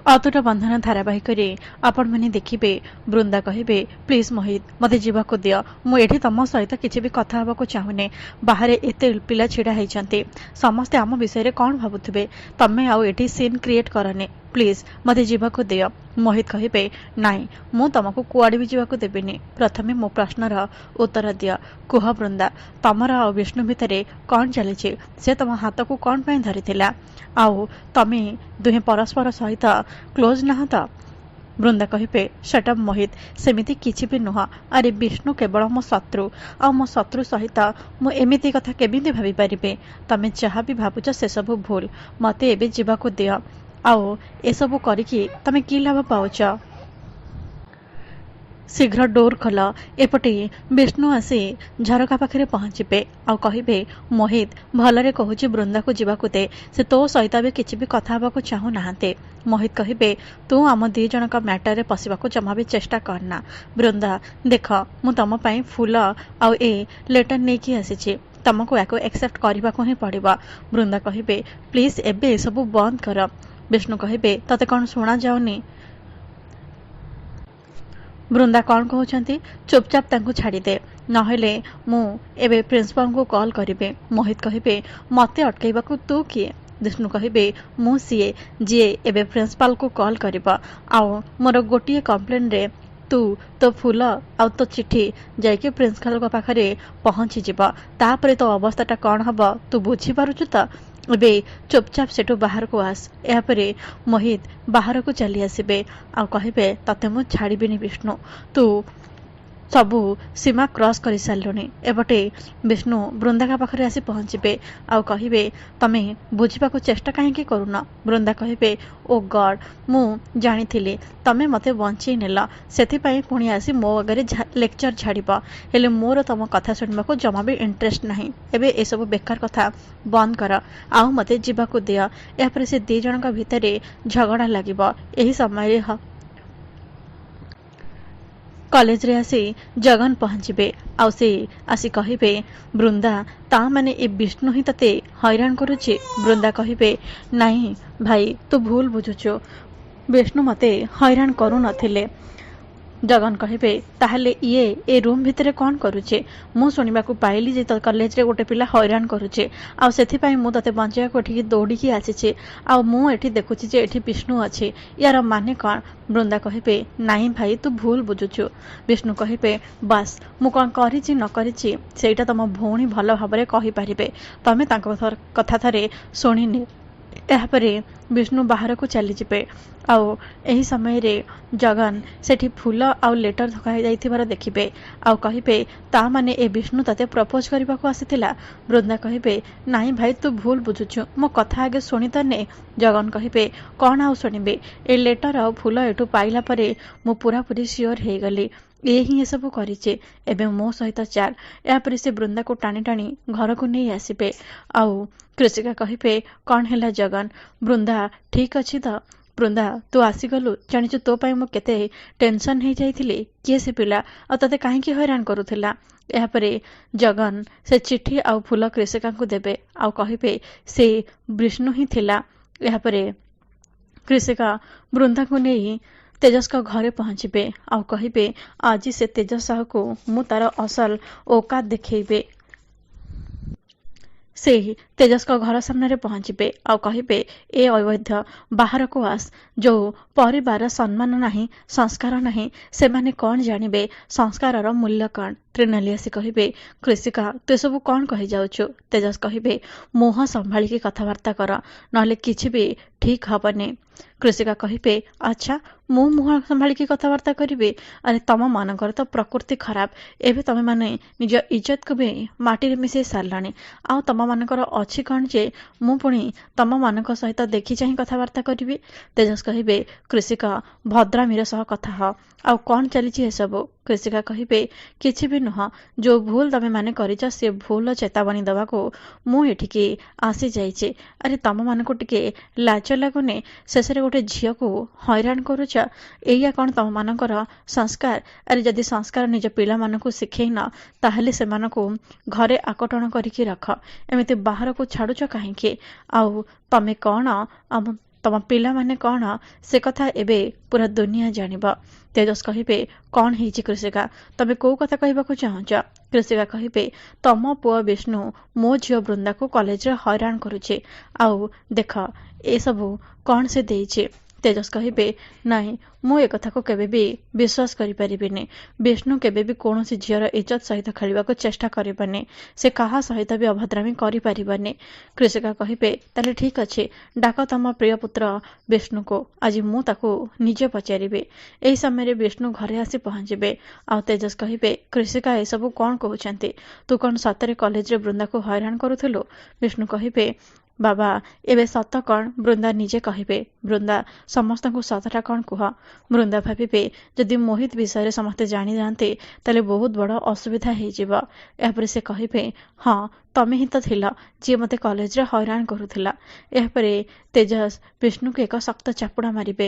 अतुट बंधन धारावाहिक आपण मैंने देखिए बृंदा कहे प्लीज मोहित मत जावाक दियो मुझे तुम सहित किसी भी कथा हाँक चाहूनी बाहर एत पिला छिड़ा होती समस्ते आम विषय कौन भावुवे तमें आउ एटी सीन क्रिएट करनी प्लीज मत जावाक दियो मोहित कहे नाई मु तुमको कुआड़े भी जावाक देविनी प्रथमे मो प्रश्नर उत्तर दियो कुह बृंदा तमर आ विष्णु भितर कौन चली से तुम हाथ को कौन पाई धरी आउ तमे दुहे परस्पर सहित क्लोज ना तो बृंदा कहे शटअप मोहित सेमिति किछि भी नुह अरे विष्णु केवल मो शत्रु आ मो शत्रु सहित मु एमिति कथा केमिति भाभी पारिबे तमे जहाँ भी भावुच से सब भूल मते एबे जीवाको दियो आओ एसबू करिकी तमे की लाभ पाउच शीघ्र डोर खोल एपटे विष्णु आसी झरका पाखे पहुँचे आउ कहे मोहित भलरे कहूँ बृंदा को जीवाकू दे से तो सहित भी किसी भी कथा हाँक चाहू ना मोहित कहे तू आम दी जन मैटर पशिवाक जमा भी चेष्टा करना बृंदा देख मु तुम फूल आउ ए लेटर नहीं कि आसी तुमको या एक्सेप्ट करने को ही पड़ो बृंदा कहे प्लीज एबे सब बंद कर विष्णु कहे तते कौन शुणा जाऊनी बृंदा कौन कहते चुपचाप तांको छाड़ी दे नहेले मु एबे प्रिंसिपल को कॉल करिबे मोहित कहे मते अटकाइबाकू तू किए विष्णु कहे मु सीए जी एबे प्रिंसिपल को कॉल करिबा आउ मोर गोटिए कंप्लेन रे तू तो फूल आउ तो चिट्ठी जाइके प्रिंसिपल पाखरे पहुँची जीवा तापरे तो अवस्थाटा कौन हम तू बुझी पारुछु त एबे चुपचाप सेठू बाहर को आस यापरे मोहित बाहर को चली आसबे आ कहे तते मु छाड़बीनी विष्णु तू सबू सीमा क्रॉस कर सारे एपटे विष्णु बृंदा पाखे आसी पहुँचे आउ कहे तमे बुझा चेष्टा कहीं करून बृंदा कहे ओ गॉड मु जानी तमे मते बंचई नेल से पुणी आसी मो आगे लेक्चर छाड़ हेले मोर तुम कथा शुणा जमा भी इंटरेस्ट नहीं एबे ए सब बेकार कथा बंद कर आउ मते जीवाकू दिया यापर से दी जन भितर झगड़ा लगिब एही समय कॉलेज रे आसी जगन पहुँचे आउ से आसी कहे बृंदा ता माने ए विष्णु ही तते हैरान करुचे बृंदा कहे नहीं भाई तू भूल बुझुचु विष्णु मते हैरान करू नथिले जगन कहे ताहले ये ए रूम भितर कौन करुचे मु शुणा पाइली जे तो कॉलेज रे गोटे पिला हैरान करुचे आउ सेथिपाई मु तते बंचाया को एठी दौड़िकी आसीचे आउ मु एठी देखुची जे एठी विष्णु अछि यार माने कौन बृंदा कहे नाई भाई तू भूल बुझुचु विष्णु कहे बस मु कौन करिछि न करिछि सेटा तुम भौणी भल भाव कहि पारिबे तमे तांको कथा थरे शुणिनी यापरे विष्णु बाहर को चली जिबे आउ एही समय रे जगन सेठी फूल आउ लेटर धकाई जाइथिबार देखिबे आउ कहिबे ता माने ए विष्णु तते प्रपोज करबा को आसीथिला बृंदा कहिबे नाही भाई तू भूल बुझुछु मो कथा आगे सुनी त ने जगन कहिबे कोन आउ सुनिबे ए लेटर आउ फूल एठू पाइला परे मो पूरा पूरी श्योर हे गली ये ही सब करिचे एबे मो सहित चाल यापर से बृंदा को टाणी टाणी घर को नहीं आसबे आउ कृषिका कहे कौन है जगन बृंदा ठीक अच्छी तो बृंदा तू आसीगलु जानिचु तो पाई मु केते टेंशन हो जाइथिली किए से पिला आ तते काहेकि हैरान करूथिला यापरे जगन से चिट्ठी आउ फूल कृषिका को देबे आउ कहिबे से विष्णु ही थिला यापरे कृषिका बृंदा को नहीं तेजस का घरे पहुँचे आउ कहे आज से तेजस को मु तार असल औकात देखेबे से तेजस का घर सामने पहुँचे आउ कहे ए अवैध बाहर को आस जो परिवार सम्मान नहीं संस्कार नहीं से माने कौन जानबे संस्कार मूल्य कौन त्रिनाली आसी कहे कृषिका तु सब कौन कही जाऊछु तेजस कहे मुह संभाली कथबार्ता कर नले किछि भी ठीक हबनी कृषिका कहे अच्छा मु मुह संभाली कथबार्ता करी अरे तम मानकर तो प्रकृति खराब एवं तमें माने निज इज्जत को भी माटी मिसई सारे आउ तम मानकर अच्छी कौन जे मु पुणी तम मान सहित देखी चाह कथबार्ता करी तेजस कहे कृषिका भद्रामीर सह कथा ह आउ कौन चली सब कृषिका कहे किछि भी नुह जो भूल तमें माने करिच से भूल चेतावनी दवा को मु एठिके आसी जाइए अरे तम मान को टिके लाज लगुनि शेष गोटे झील को हैरान करुच या कौन तम मानकर संस्कार अरे जदि संस्कार निज पिला मानकु शिखेन ताहले से मानकु घरे आकटन करिकी रख एमिति बाहर को छाड़ुच कहीं आउ तमे कौन ତମ ପିଲାମାନେ କ'ଣ ସେ କଥା ଏବେ ପୁରା ଦୁନିଆ ଜାଣିବ। ତେଜସ୍ କହିବେ କ'ଣ ହେଇଛି କୃଷିକା, ତମେ କୋଉ କଥା କହିବାକୁ ଚାହୁଁଛ? କୃଷିକା କହିବେ ତମ ପୁଅ ବିଷ୍ଣୁ ମୋ ଝିଅ ବୃନ୍ଦାକୁ କଲେଜରେ ହଇରାଣ କରୁଛି, ଆଉ ଦେଖ ଏସବୁ କ'ଣ ସେ ଦେଇଛି। ତେଜସ୍ କହିବେ ନାଇଁ, ମୁଁ ଏ କଥାକୁ କେବେ ବି ବିଶ୍ୱାସ କରିପାରିବିନି। ବିଷ୍ଣୁ କେବେ ବି କୌଣସି ଝିଅର ଇଜ୍ଜତ ସହିତ ଖେଳିବାକୁ ଚେଷ୍ଟା କରିବନି। ସେ କାହା ସହିତ ବି ଅଭଦ୍ରାମୀ କରିପାରିବନି। କୃଷିକା କହିବେ ତାହେଲେ ଠିକ୍ ଅଛି, ଡାକ ତମ ପ୍ରିୟ ପୁତ୍ର ବିଷ୍ଣୁକୁ, ଆଜି ମୁଁ ତାକୁ ନିଜେ ପଚାରିବି। ଏହି ସମୟରେ ବିଷ୍ଣୁ ଘରେ ଆସି ପହଞ୍ଚିବେ। ଆଉ ତେଜସ୍ କହିବେ କୃଷିକା ଏସବୁ କ'ଣ କହୁଛନ୍ତି? ତୁ କ'ଣ ସତରେ କଲେଜରେ ବୃନ୍ଦାକୁ ହଇରାଣ କରୁଥିଲୁ? ବିଷ୍ଣୁ କହିବେ ବାବା ଏବେ ସତ କ'ଣ ବୃନ୍ଦା ନିଜେ କହିବେ। ବୃନ୍ଦା ସମସ୍ତଙ୍କୁ ସତଟା କ'ଣ କୁହ। ବୃନ୍ଦା ଭାବିବେ ଯଦି ମୋହିତ ବିଷୟରେ ସମସ୍ତେ ଜାଣିଯାଆନ୍ତି ତାହେଲେ ବହୁତ ବଡ଼ ଅସୁବିଧା ହେଇଯିବ। ଏହାପରେ ସେ କହିବେ ହଁ, ତମେ ହିଁ ତ ଥିଲ ଯିଏ ମୋତେ କଲେଜରେ ହଇରାଣ କରୁଥିଲା। ଏହାପରେ ତେଜସ୍ ବିଷ୍ଣୁକୁ ଏକ ଶକ୍ତ ଚାପୁଡ଼ା ମାରିବେ।